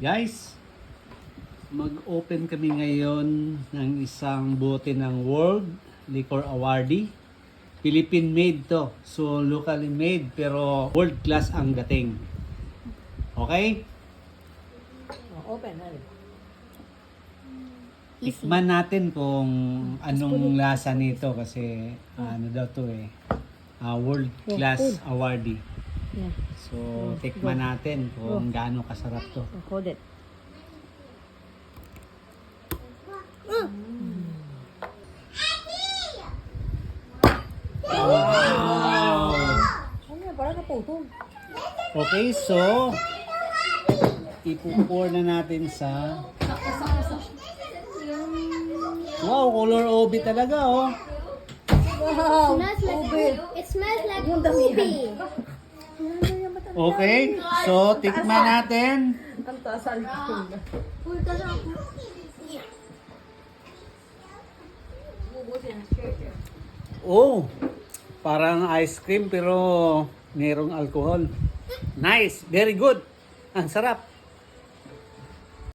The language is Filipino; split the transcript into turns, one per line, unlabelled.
Guys, mag-open kami ngayon ng isang bote ng World Liquor Awardee. Philippine made to. So locally made pero world class ang dating. Okay?
Open na.
Tikman natin kung anong lasa nito kasi ano daw to world class awardee.
Yeah.
So tikman natin kung gaano kasarap to.
Hold it.
Wow!
Ano yan? Parang naputol.
Okay, so ipo-pour na natin sa wow, color OB talaga oh.
Wow!
Smells like
Ube.
It smells like ubi.
Okay, so tikman natin.
Ang taas ang
Uy, kasi ako.
Oh, parang ice cream pero merong alcohol. Nice, very good. Ang sarap.